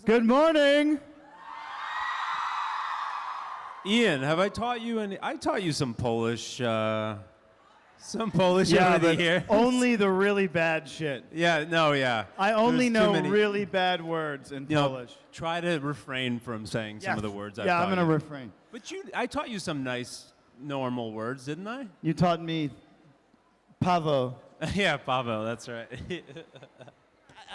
Good morning. Ian, have I taught you any? I taught you some Polish over but here. only the really bad shit. Yeah, no, yeah. I only There's too know many- really bad words in Polish. Try to refrain from saying some of the words I Yeah, taught I'm going to you. refrain. But I taught you some nice, normal words, didn't I? You taught me Pavo. Yeah, Pavel, that's right.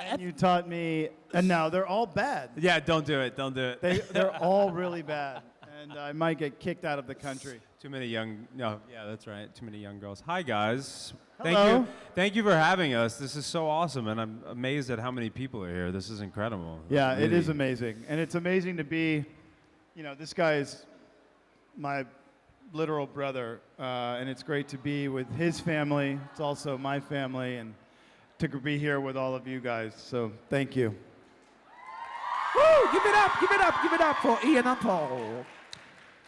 And you taught me, and now they're all bad. Yeah, don't do it. Don't do it. They're all really bad. And I might get kicked out of the country. Too many young. No, yeah, that's right. Too many young girls. Hi, guys. Hello. Thank you for having us. This is so awesome, and I'm amazed at how many people are here. This is incredible. Yeah, it Really. is amazing. And it's amazing to be, this guy is my literal brother, and it's great to be with his family. It's also my family, and to be here with all of you guys. So thank you. Woo! Give it up, give it up, give it up for Ian and Paul.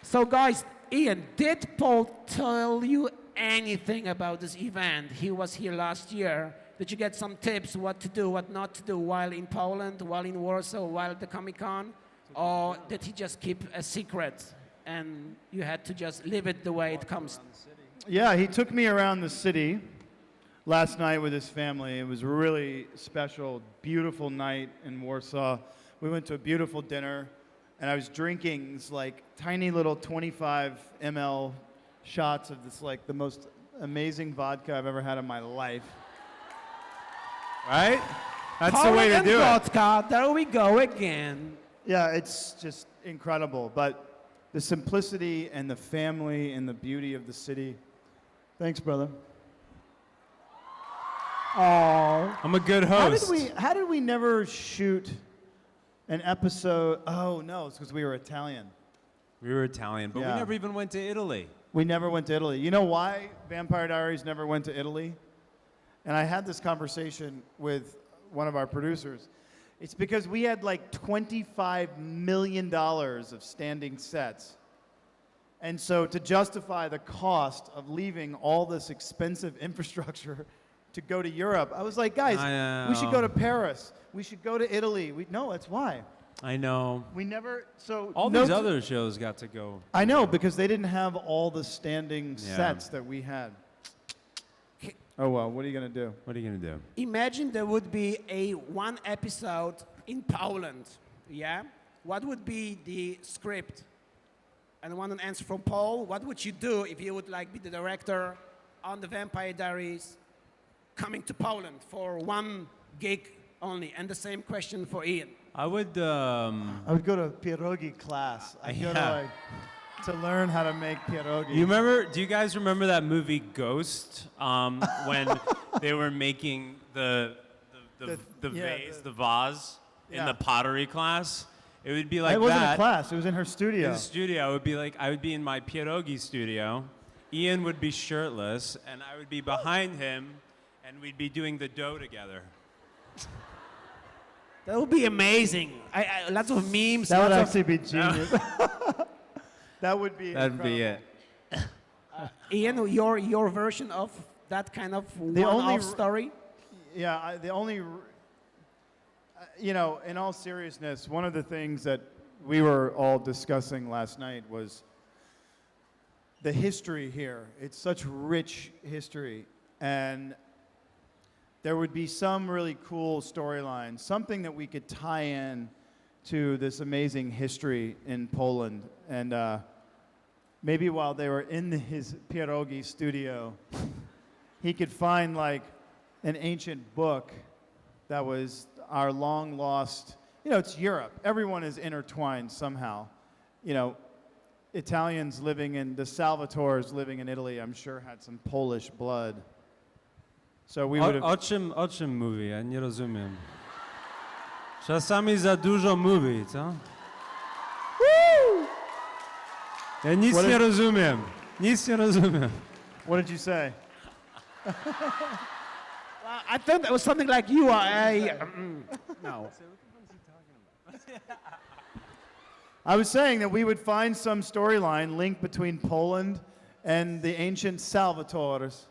So guys, Ian, did Paul tell you anything about this event? He was here last year. Did you get some tips what to do, what not to do while in Poland, while in Warsaw, while at the Comic-Con? Or did he just keep a secret and you had to just live it the way it comes? Yeah, he took me around the city last night with his family. It was a really special, beautiful night in Warsaw. We went to a beautiful dinner, and I was drinking these, like, tiny little 25 ml shots of this, like, the most amazing vodka I've ever had in my life. Right? That's the Poland way to and do it. vodka, there we go again. Yeah, it's just incredible. But the simplicity and the family and the beauty of the city. Thanks, brother. Oh. I'm a good host. How did we never shoot an episode? Oh, no, it's because we were Italian. We were Italian, but Yeah. we never even went to Italy. We never went to Italy. You know why Vampire Diaries never went to Italy? And I had this conversation with one of our producers. It's because we had like $25 million of standing sets. And so to justify the cost of leaving all this expensive infrastructure to go to Europe, I was like, guys, we should go to Paris. We should go to Italy. No, that's why. I know. We never, so. All these other shows got to go. I know, because they didn't have all the standing Yeah. sets that we had. Oh, well, what are you going to do? What are you going to do? Imagine there would be one episode in Poland, yeah? What would be the script? And I want an answer from Paul. What would you do if you would like be the director on the Vampire Diaries coming to Poland for one gig only? And the same question for Ian. I would. I would go to pierogi class. I'd go to learn how to make pierogi. Do you guys remember that movie Ghost? When they were making the vase in the pottery class? It would be like it wasn't that. a class. It was in her studio. In the studio, it would be like I would be in my pierogi studio. Ian would be shirtless, and I would be behind him, and we'd be doing the dough together. That would be amazing. Lots of memes. That would lots actually be genius. That would be That'd be incredible. it. Ian, your version of that kind of only one-off story? Yeah, in all seriousness, one of the things that we were all discussing last night was the history here. It's such rich history, and there would be some really cool storyline, something that we could tie in to this amazing history in Poland. And maybe while they were in his pierogi studio, he could find like an ancient book that was our long lost, it's Europe. Everyone is intertwined somehow. Italians the Salvatores living in Italy, I'm sure had some Polish blood. So we would have... O czym mówi? Ja nie rozumiem. Czasami za dużo mówi, co? Ja nic nie rozumiem. Nic nie rozumiem. What did you say? I thought that was something like you are a... no. I was saying that we would find some storyline linked between Poland and the ancient Salvatores,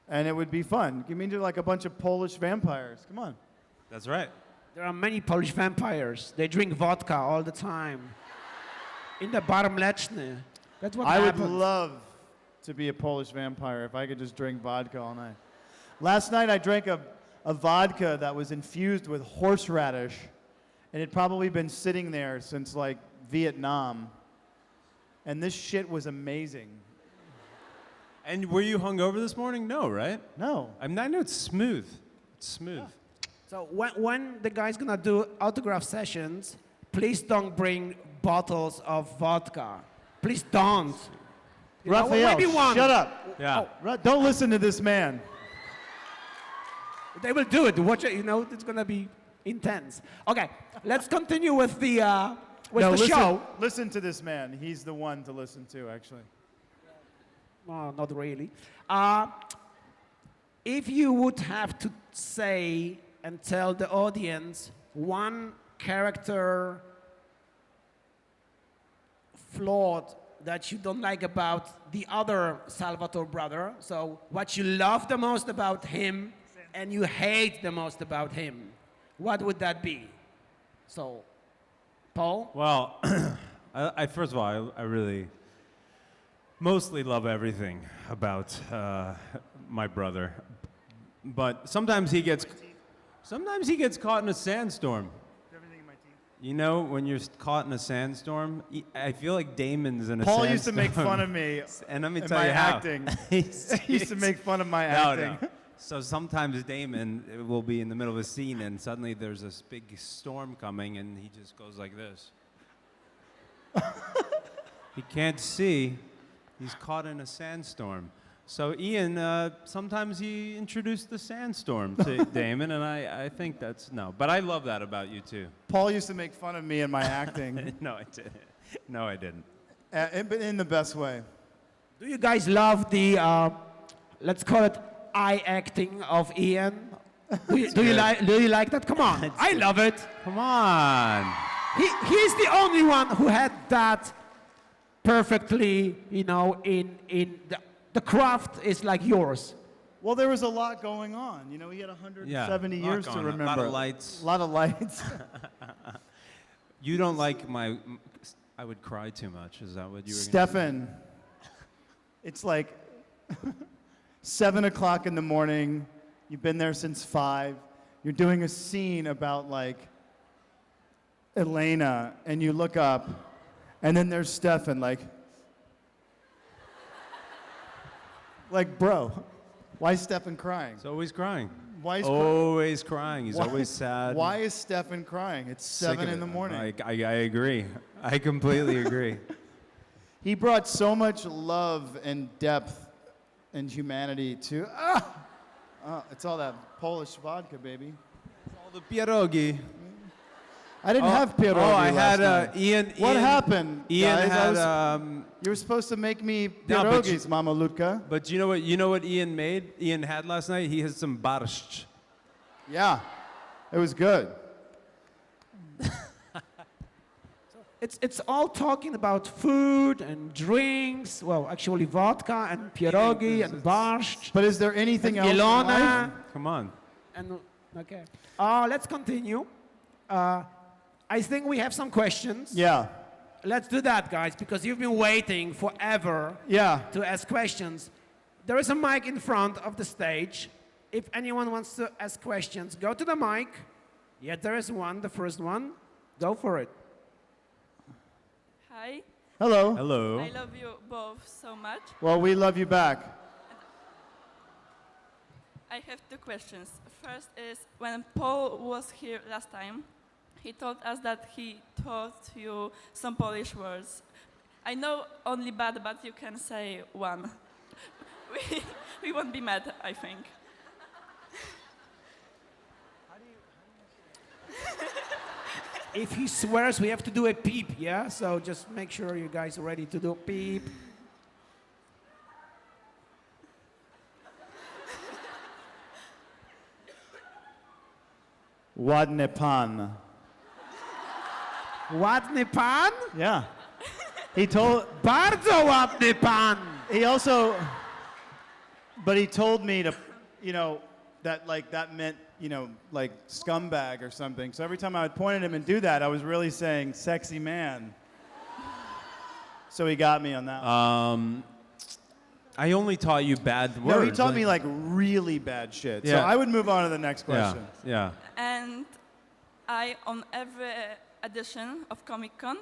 and it would be fun. You mean like a bunch of Polish vampires? Come on. That's right. There are many Polish vampires. They drink vodka all the time. In the bar mleczny. That's what I would happens. love to be a Polish vampire if I could just drink vodka all night. Last night I drank a vodka that was infused with horseradish, and it probably been sitting there since like Vietnam. And this shit was amazing. And were you hungover this morning? No, right? No. I know it's smooth. It's smooth. So when the guy's gonna do autograph sessions, please don't bring bottles of vodka. Please don't. You know, Raphael, maybe one. shut up. Yeah. Don't listen to this man. They will do it. Watch it. You know, it's gonna be intense. Okay, let's continue with the Listen, show. listen to this man. He's the one to listen to, actually. No, not really. If you would have to say and tell the audience one character flawed that you don't like about the other Salvatore brother, so what you love the most about him and you hate the most about him, what would that be? So, Paul? Well, I first of all, I really mostly love everything about my brother, but sometimes he gets caught in a sandstorm. You know, when you're caught in a sandstorm, I feel like Damon's in a Paul sandstorm. used to make fun of me and let me and tell my you how. acting. He's- He used to make fun of my No, acting. no. So sometimes Damon will be in the middle of a scene and suddenly there's this big storm coming and he just goes like this. He can't see. He's caught in a sandstorm. So Ian, sometimes he introduced the sandstorm to Damon, and I think that's no. But I love that about you too. Paul used to make fun of me and my acting, No, I didn't. No, I didn't. but in the best way. Do you guys love the, let's call it eye acting of Ian? Do you like that? Come on. I love it. Come on. He's the only one who had that perfectly, you know, in the craft is like yours. Well, there was a lot going on. You know, he had 170 Yeah, years to going on. remember. A lot of lights. A lot of lights. You don't like my. I would cry too much. Is that what you were? Stefan, it's like 7 o'clock in the morning. You've been there since 5. You're doing a scene about like Elena, and you look up, and then there's Stefan, like, bro, why is Stefan crying? He's always crying. Why is Always crying. He's Why- always sad. Why is Stefan crying? It's Sick 7 of in the it. morning. I agree. I completely agree. He brought so much love and depth and humanity to. It's all that Polish vodka, baby. All the pierogi. I didn't have pierogi I last had night. Ian. What happened, Ian guys? had. You were supposed to make me No, but pierogies, Mama Lutka. But you know what? You know what Ian made? Ian had last night. He had some borscht. Yeah, it was good. It's all talking about food and drinks. Well, actually vodka and pierogi and borscht But is there anything and else? in life? Ilona. Come on. And okay. Let's continue. I think we have some questions. Yeah, Let's do that, guys, because you've been waiting forever yeah. to ask questions. There is a mic in front of the stage. If anyone wants to ask questions, go to the mic. Yeah, there is one, the first one. Go for it. Hi, Hello. Hello. I love you both so much. Well, we love you back. I have 2 questions. First is, when Paul was here last time, he told us that he taught you some Polish words. I know only bad, but you can say one. We won't be mad, I think. If he swears, we have to do a peep, yeah? So just make sure you guys are ready to do peep. Ładny pan. Ładny pan? Yeah. He told. Bardzo ładny pan! He also. But he told me to, that like that meant, you know, like scumbag or something. So every time I would point at him and do that, I was really saying sexy man. So he got me on that. I only taught you bad words. No, he taught me like really bad shit. So Yeah. I would move on to the next question. Yeah. And I, on every edition of Comic Con,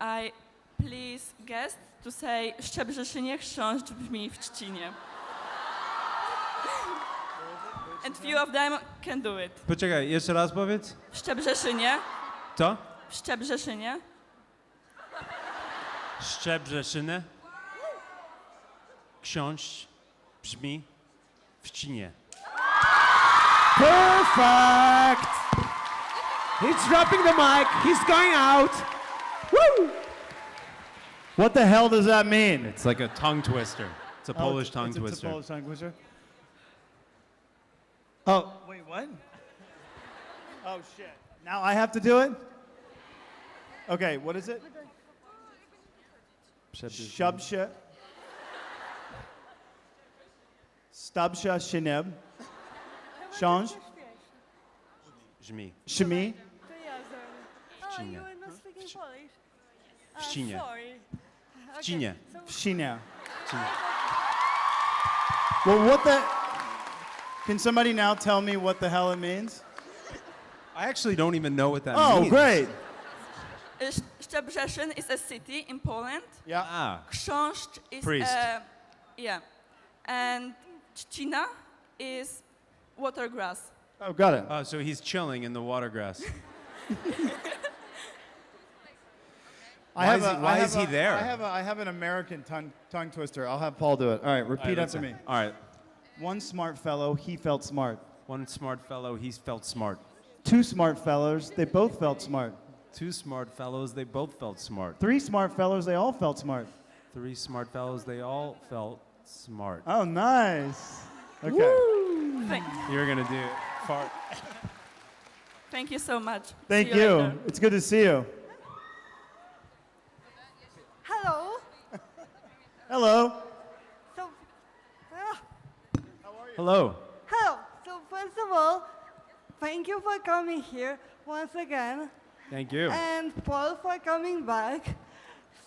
I please guests to say Szczebrzeszynie chrząszcz brzmi w Trzcinie. And few of them can do it. Poczekaj, jeszcze raz powiedz. W Szczebrzeszynie, Co? w Szczebrzeszynie, Szczebrzeszyny. Książ brzmi w Trzcinie. Perfect! He's dropping the mic. He's going out. Woo! What the hell does that mean? It's like a tongue twister. It's a Polish tongue It's twister. a Polish tongue twister. Oh, wait, what? Oh, shit. Now I have to do it? Okay, what is it? Shubsha. Stabsha Shineb. Shanj. Brzmi Shmi. w Trzcinie. W Trzcinie. W Trzcinie. Shina. W Trzcinie. Well, what the... Can somebody now tell me what the hell it means? I actually don't even know what that Oh, means. great. Szczebrzeszyn is a city in Poland. Yeah. Ah, Chrząszcz is Priest. yeah. And Trzcina is watergrass. Oh, got it. so he's chilling in the watergrass. Why is he there? I have an American tongue twister. I'll have Paul do it. All right, repeat after me. All right. One smart fellow, he felt smart. One smart fellow, he felt smart. Two smart fellows, they both felt smart. Two smart fellows, they both felt smart. Three smart fellows, they all felt smart. Three smart fellows, they all felt smart. Oh, nice. Okay. Thank, You're gonna do fart. thank you so much. Thank See you. later. It's good to see you. Hello. Hello. So, Hello. hello. So first of all, thank you for coming here once again, Thank you. and Paul for coming back.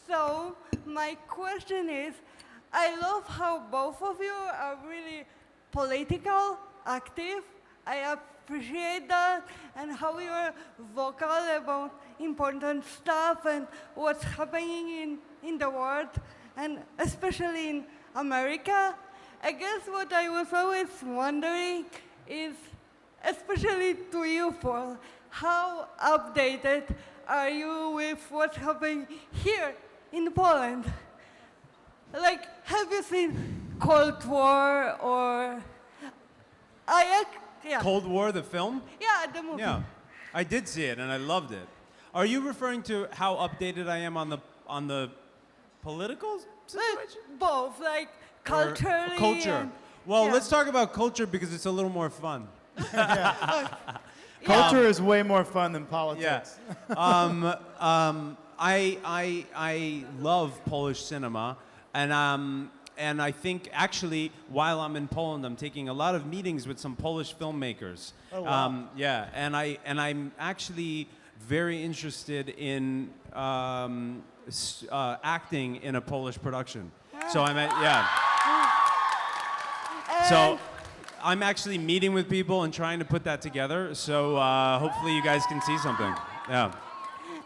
So my question is, I love how both of you are really political, active. I appreciate that, and how you're vocal about important stuff and what's happening in the world, and especially in America. I guess what I was always wondering is, especially to you, Paul, how updated are you with what's happening here in Poland? Like, have you seen Cold War or... yeah. Cold War, the film? Yeah, the movie. Yeah. I did see it and I loved it. Are you referring to how updated I am on the political situation? Both, like Or culturally. culture. and- Well, yeah. let's talk about culture because it's a little more fun. Culture is way more fun than politics. I love Polish cinema, and I think actually while I'm in Poland, I'm taking a lot of meetings with some Polish filmmakers. Oh, wow. And I'm actually very interested in acting in a Polish production. So So I'm actually meeting with people and trying to put that together. So hopefully you guys can see something. Yeah.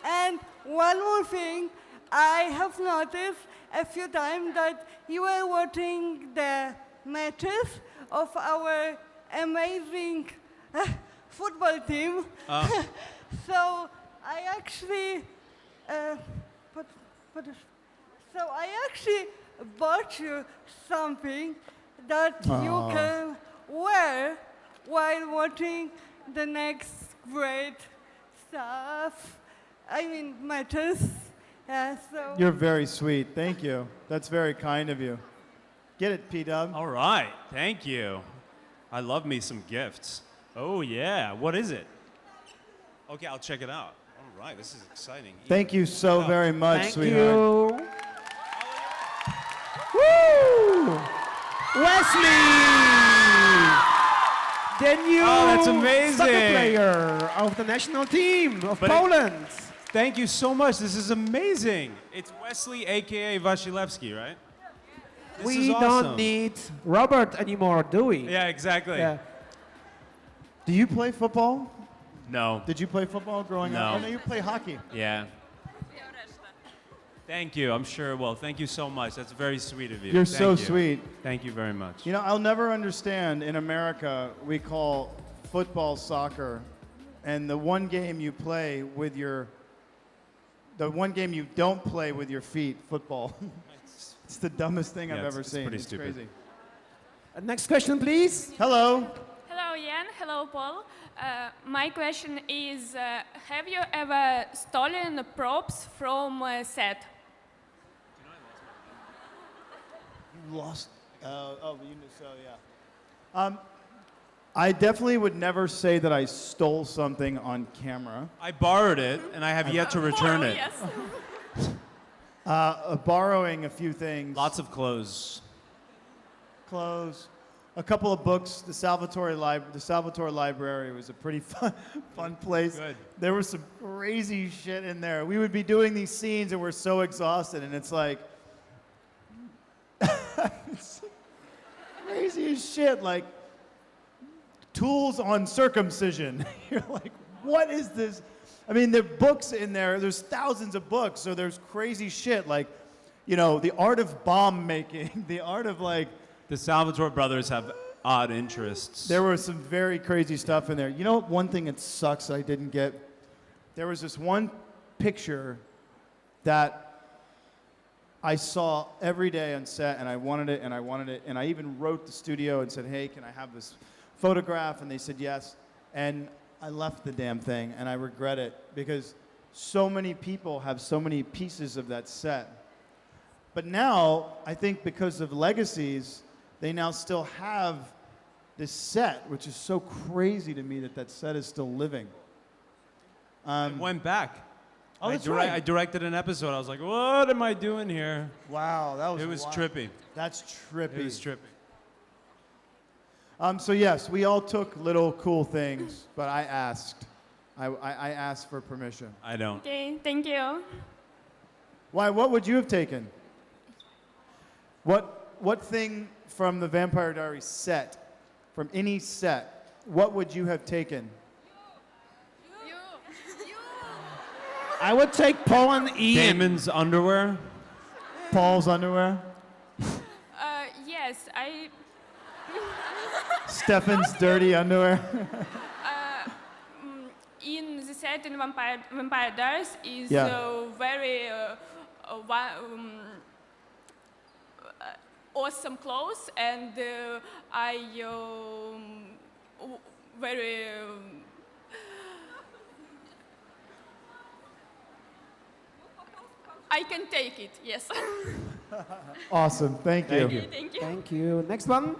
And one more thing, I have noticed a few times that you were watching the matches of our amazing football team. So I actually, so I actually bought you something that you can wear while watching the next great stuff. I mean, matches. Yeah, so. You're very sweet. Thank you. That's very kind of you. Get it, P-Dub. All right. Thank you. I love me some gifts. Oh, yeah. What is it? Okay, I'll check it out. All right. This is exciting. Thank you so very much, Thank sweetheart. you. Woo! Wesley! the new Oh, that's soccer amazing. player of the national team of But Poland. Thank you so much. This is amazing. It's Wesley, aka Wasilewski, right? This We is don't awesome. need Robert anymore, do we? Yeah, exactly. Yeah. Do you play football? No. Did you play football growing up? No. Oh, no, you play hockey. Yeah. Thank you. I'm sure. Well, thank you so much. That's very sweet of you. You're Thank so you. sweet. Thank you very much. You know, I'll never understand. In America, we call football soccer, and the one game you play with your, the one game you don't play with your feet, football. It's the dumbest thing I've Yeah, ever it's seen. pretty It's stupid. crazy. Next question, please. Hello. Hello, Jan. Hello, Paul. My question is, have you ever stolen props from a set? You lost. You know, so yeah. I definitely would never say that I stole something on camera. I borrowed it, and I have yet to return Oh, it. yes. Borrowing a few things. Lots of clothes. Clothes, a couple of books. The Salvatore Library was a pretty fun place. Good. There was some crazy shit in there. We would be doing these scenes and we're so exhausted, and it's like it's crazy as shit. Like tools on circumcision. You're like, what is this? I mean, there are books in there. There's thousands of books, so there's crazy shit like, you know, the art of bomb making, the art of like. The Salvatore brothers have odd interests. There was some very crazy stuff in there. You know, one thing that sucks I didn't get? There was this one picture that I saw every day on set, and I wanted it, and I wanted it, and I even wrote the studio and said, hey, can I have this photograph? And they said yes. And I left the damn thing, and I regret it, because so many people have so many pieces of that set. But now, I think because of legacies, they now still have this set, which is so crazy to me that that set is still living. I went back. Oh, I that's right. I directed an episode. I was like, what am I doing here? Wow, that was It was wild. trippy. That's trippy. It was trippy. So yes, we all took little cool things, but I asked. I asked for permission. I don't. Okay, thank you. Why? What would you have taken? What thing from the Vampire Diaries set, from any set, what would you have taken? I would take Paul and Ian. Damon's underwear? Paul's underwear? Yes, I. Stefan's dirty underwear? In the set in Vampire Diaries is Yeah. very awesome clothes, and I very. I can take it, yes. Awesome, thank you. Thank you. Thank you. Next one.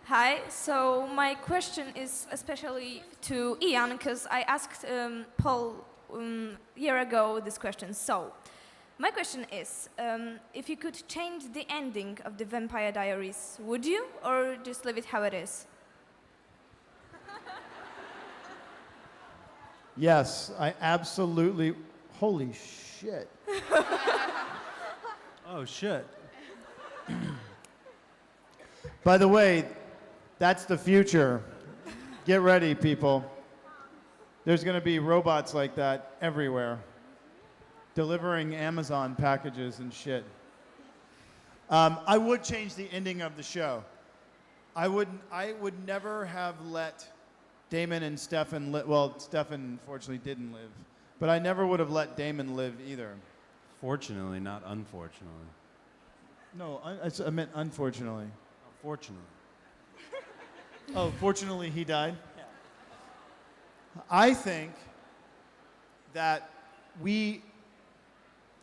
Hi, so my question is especially to Ian, because I asked Paul a year ago this question. So, my question is, if you could change the ending of the Vampire Diaries, would you, or just leave it how it is? Yes, I absolutely, holy shit. Oh, shit. By the way, that's the future. Get ready, people. There's going to be robots like that everywhere, delivering Amazon packages and shit. I would change the ending of the show. I would never have let Damon and Stefan live. Well, Stefan unfortunately didn't live, but I never would have let Damon live either. Fortunately, not unfortunately. No, I meant unfortunately. Fortunately. Oh, fortunately he died? Yeah. I think that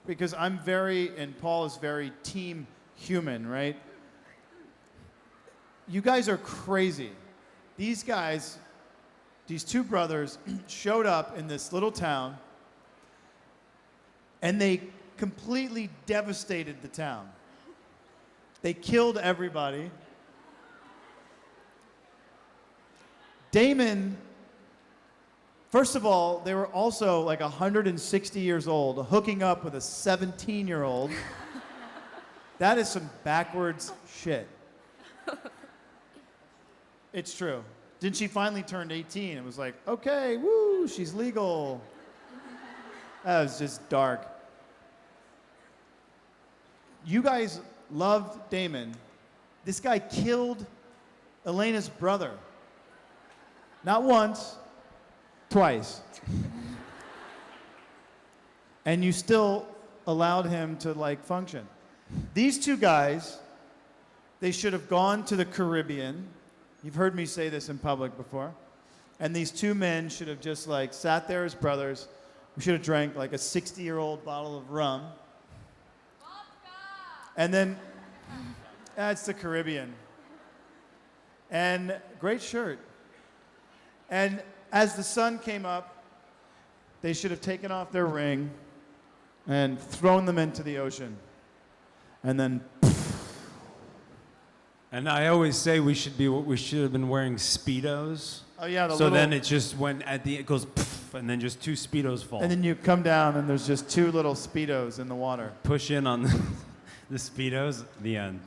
because I'm and Paul is very team human, right? You guys are crazy. These guys, these two brothers, showed up in this little town, and they completely devastated the town. They killed everybody. Damon, first of all, they were also like 160 years old, hooking up with a 17-year-old. That is some backwards shit. It's true. Then she finally turned 18 and was like, okay, woo, she's legal. That was just dark. You guys loved Damon. This guy killed Elena's brother. Not once, twice. And you still allowed him to like function. These two guys, they should have gone to the Caribbean. You've heard me say this in public before. And these two men should have just like sat there as brothers. We should have drank like a 60-year-old bottle of rum. And then, it's the Caribbean. And great shirt. And as the sun came up, they should have taken off their ring and thrown them into the ocean. And then, And I always say we should have been wearing Speedos. oh yeah, the So little, then it just went at the, it goes, poof, and then just two Speedos fall. and then you come down and there's just two little Speedos in the water. Push in on the Speedos, the end.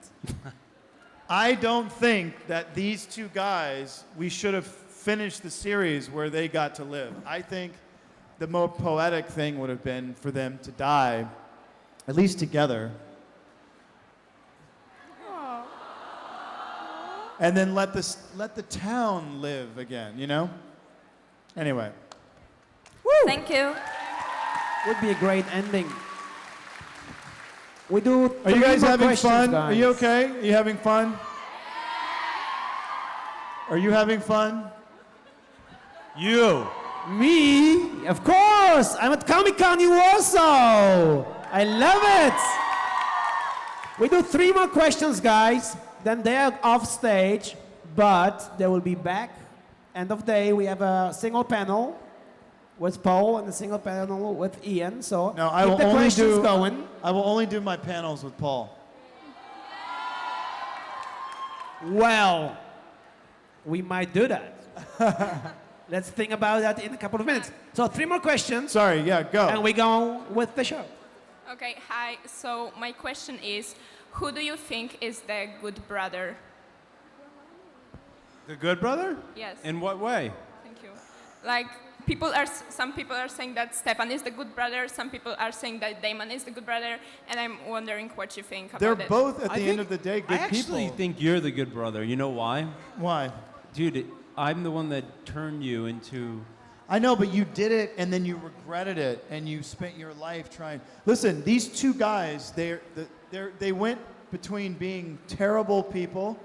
I don't think that these two guys, we should have finished the series where they got to live. I think the more poetic thing would have been for them to die, at least together. And then let the town live again, you know? Anyway. Thank you. Would be a great ending. We do. Are you three guys more having questions, fun? guys. Are you okay? Are you having fun? Are you having fun? You. Me? Of course! I'm at Comic-Con in Warsaw! I love it! We do 3 more questions, guys. Then they are off stage, but they will be back. End of day, we have a single panel with Paul and a single panel with Ian. So No, I keep will the only questions do. going. I will only do my panels with Paul. Well, we might do that. Let's think about that in a couple of minutes. So 3 more questions, Sorry, yeah, go. and we go with the show. Okay, hi. So my question is, who do you think is the good brother? The good brother? Yes. In what way? Thank you. Like some people are saying that Stefan is the good brother. Some people are saying that Damon is the good brother, and I'm wondering what you think about They're it. both at I the think- end of the day good I actually people. think you're the good brother. You know why? Why? Dude, I'm the one that turned you into... I know, but you did it and then you regretted it and you spent your life trying. Listen, these two guys, they went between being terrible people,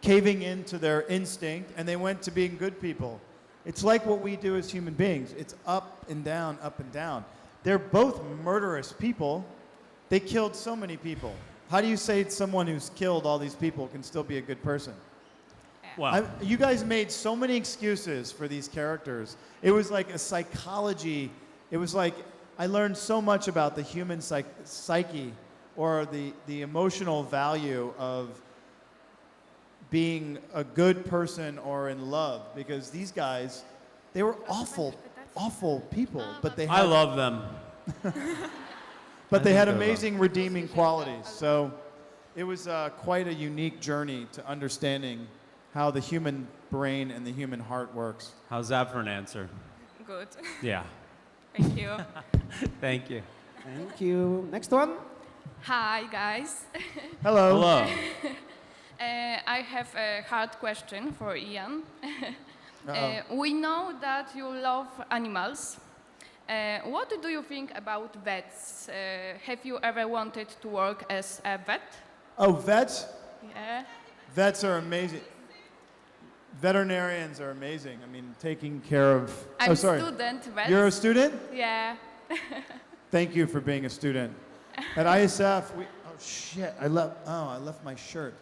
caving into their instinct, and they went to being good people. It's like what we do as human beings. It's up and down, up and down. They're both murderous people. They killed so many people. How do you say someone who's killed all these people can still be a good person? Wow. You guys made so many excuses for these characters. It was like a psychology. It was like I learned so much about the human psyche or the emotional value of being a good person or in love, because these guys, they were awful people, but they I had, love them. but they had they're amazing redeeming qualities. So it was quite a unique journey to understanding how the human brain and the human heart works. How's that for an answer? Good. Yeah. Thank you. Thank you. Thank you. Next one. Hi, guys. Hello. Hello. I have a hard question for Ian. Uh-oh. We know that you love animals. What do you think about vets? Have you ever wanted to work as a vet? Oh, vets? Yeah. Vets are amazing. Veterinarians are amazing. I mean, taking care of... I'm oh, sorry. student vet. You're a student? Yeah. Thank you for being a student. At ISF, oh shit, I left my shirt.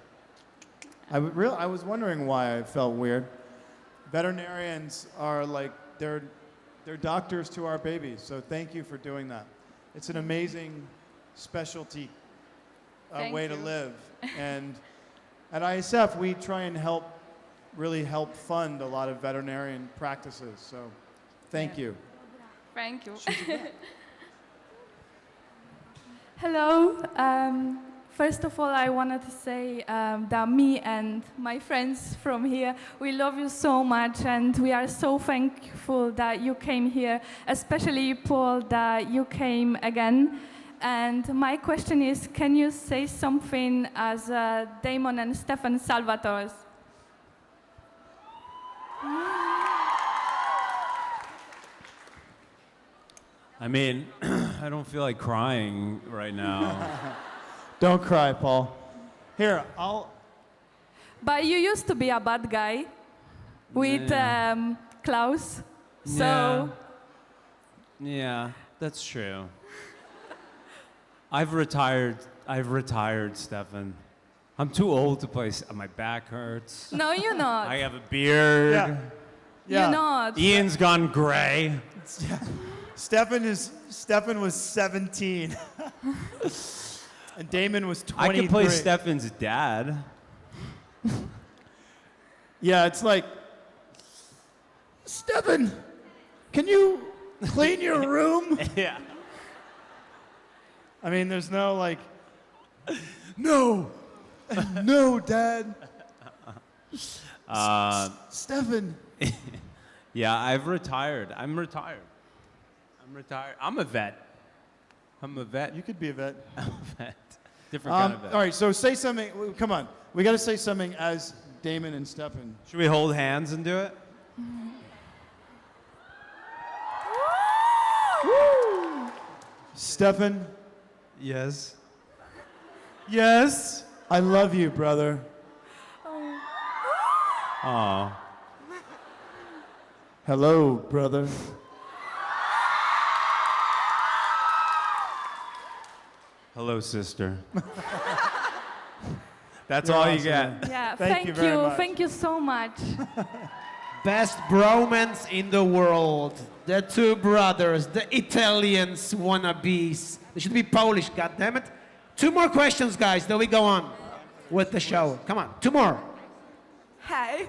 I was wondering why I felt weird. Veterinarians are like, they're doctors to our babies, so thank you for doing that. It's an amazing specialty Thank way to you. live. And at ISF, we try and help really help fund a lot of veterinarian practices. So thank you. Thank you. Hello. First of all, I wanted to say that me and my friends from here, we love you so much, and we are so thankful that you came here, especially Paul, that you came again. And my question is, can you say something as Damon and Stefan Salvators? I mean, I don't feel like crying right now. Don't cry, Paul. Here, But you used to be a bad guy with Klaus, so... Yeah, that's true. I've retired, Stefan. I'm too old to play. My back hurts. No, you're not. I have a beard. Yeah. You're not. Ian's gone gray. Stefan was 17. And Damon was 23. I could play Stefan's dad. Yeah, it's like, Stefan, can you clean your room? Yeah. I mean, there's no like, no, no, Dad. Stefan. Yeah, I've retired. I'm retired. I'm a vet. You could be a vet. I'm a vet. Different kind of vet. All right, so say something. Come on. We got to say something as Damon and Stefan. Should we hold hands and do it? Stefan, Yes. Yes. I love you, brother. Oh. Hello, brother. Hello, sister. That's You're all awesome, you get. man. Yeah, Thank you very much. Thank you so much. Best bromance in the world. The two brothers, the Italians wannabes. They should be Polish, goddammit. 2 more questions, guys, then we go on with the show. Come on, 2 more. Hi.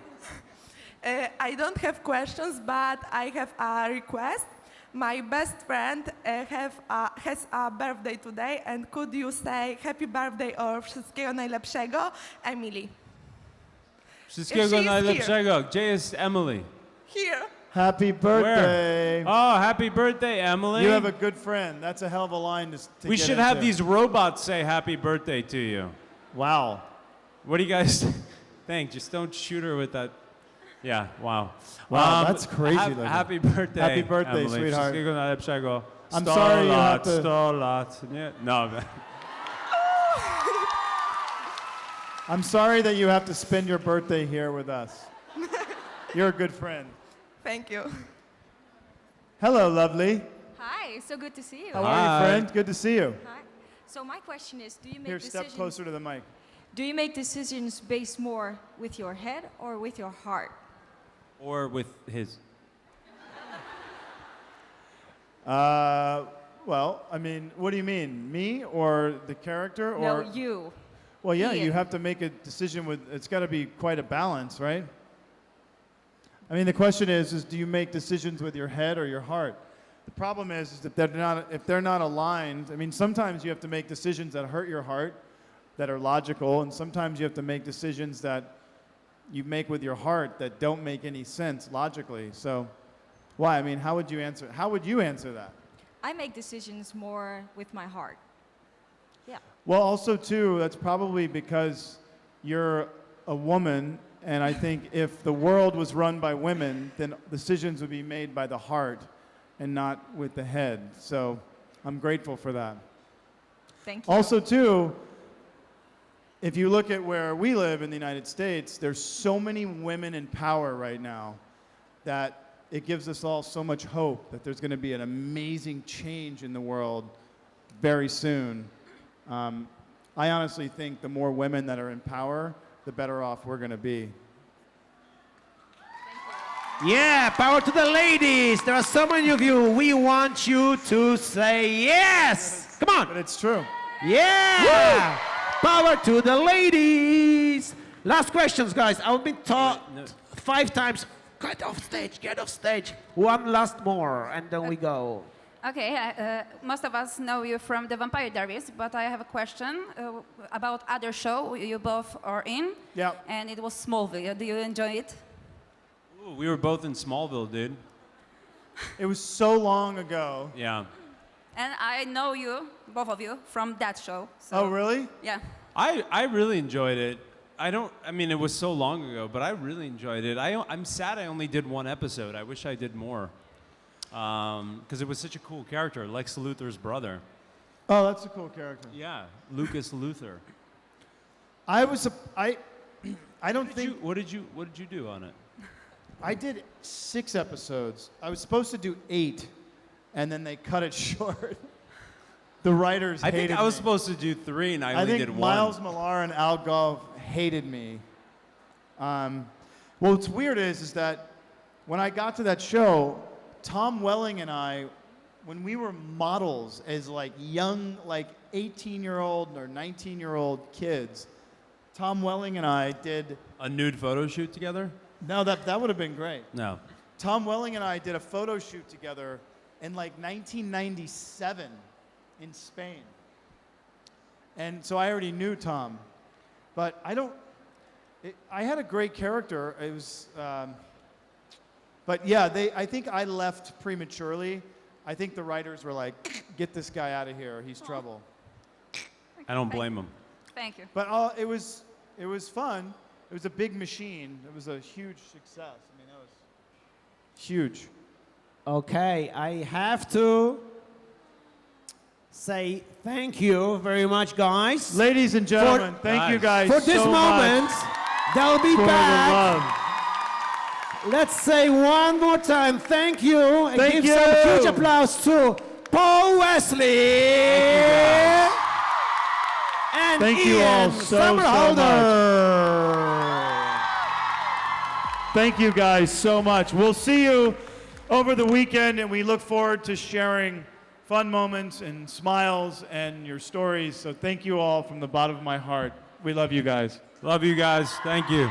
I don't have questions, but I have a request. My best friend has a birthday today, and could you say happy birthday or wszystkiego najlepszego, Emily? Wszystkiego She's najlepszego. Gdzie jest Emily? Here. Happy birthday. Oh, happy birthday, Emily. You have a good friend. That's a hell of a line to We get should have into. these robots say happy birthday to you. Wow. What do you guys think? Just don't shoot her with that. Yeah, wow. Wow, that's crazy looking. Happy birthday. Happy birthday, Emily. sweetheart. Wszystkiego najlepszego. I'm 100 sorry you have lat, to- 100 lat. Nie? No. I'm sorry that you have to spend your birthday here with us. You're a good friend. Thank you. Hello, lovely. Hi, so good to see you. How are you, Hi. friend? Good to see you. Hi. So my question is, do you make Here, step decisions? closer to the mic. Do you make decisions based more with your head or with your heart? Or with his. Well, I mean, what do you mean? Me or the character? No, Or you. Well, yeah, you Ian. have to make a decision with. It's got to be quite a balance, right? I mean, the question is do you make decisions with your head or your heart? The problem is that if they're not aligned. I mean, sometimes you have to make decisions that hurt your heart, that are logical, and sometimes you have to make decisions that you make with your heart that don't make any sense logically. So, why? I mean, how would you answer? How would you answer that? I make decisions more with my heart. Yeah. Well, also too, that's probably because you're a woman, and I think if the world was run by women, then decisions would be made by the heart and not with the head. So I'm grateful for that. Thank you. Also too, if you look at where we live in the United States, there's so many women in power right now that it gives us all so much hope that there's going to be an amazing change in the world very soon. I honestly think the more women that are in power, the better off we're going to be. Yeah, power to the ladies. There are so many of you. We want you to say yes. Come on. But it's true. Yeah. Power to the ladies. Last questions, guys. I've been taught No. 5 times. Get off stage, get off stage. One last more, and then we go. Okay, most of us know you from the Vampire Diaries, but I have a question about other show you both are in. Yeah. And it was Smallville. Do you enjoy it? Ooh, we were both in Smallville, dude. It was so long ago. Yeah. And I know you, both of you, from that show. So, Oh, really? Yeah. I really enjoyed it. I mean, it was so long ago, but I really enjoyed it. I'm sad I only did 1 episode. I wish I did more. Because it was such a cool character, Lex Luthor's brother. Oh, that's a cool character. Yeah, Lucas Luthor. I don't think What did you do on it? I did 6 episodes. I was supposed to do 8, and then they cut it short. The writers I hated think I was me. supposed to do 3, and I I only think did 1. Miles Millar and Al Gove hated me. Well, what's weird is that when I got to that show, Tom Welling and I, when we were models as like young, like 18-year-old or 19-year-old kids, Tom Welling and I did. A nude photo shoot together? No, that would have been great. No. Tom Welling and I did a photo shoot together in like 1997 in Spain. And so I already knew Tom. But I had a great character. It was, but yeah, I think I left prematurely. I think the writers were like, get this guy out of here, he's trouble. I don't blame him. Thank you. But it was fun. It was a big machine. It was a huge success. I mean, that was huge. Okay, I have to say thank you very much, guys. Ladies and gentlemen, thank you guys For this so moment, much they'll be for back. the love. Let's say one more time, thank you, and Thank give you. some huge applause to Paul Wesley and Thank Ian you all so Somerhalder. Thank you guys so much. We'll see you over the weekend, and we look forward to sharing fun moments and smiles and your stories. So thank you all from the bottom of my heart. We love you guys. Love you guys. Thank you.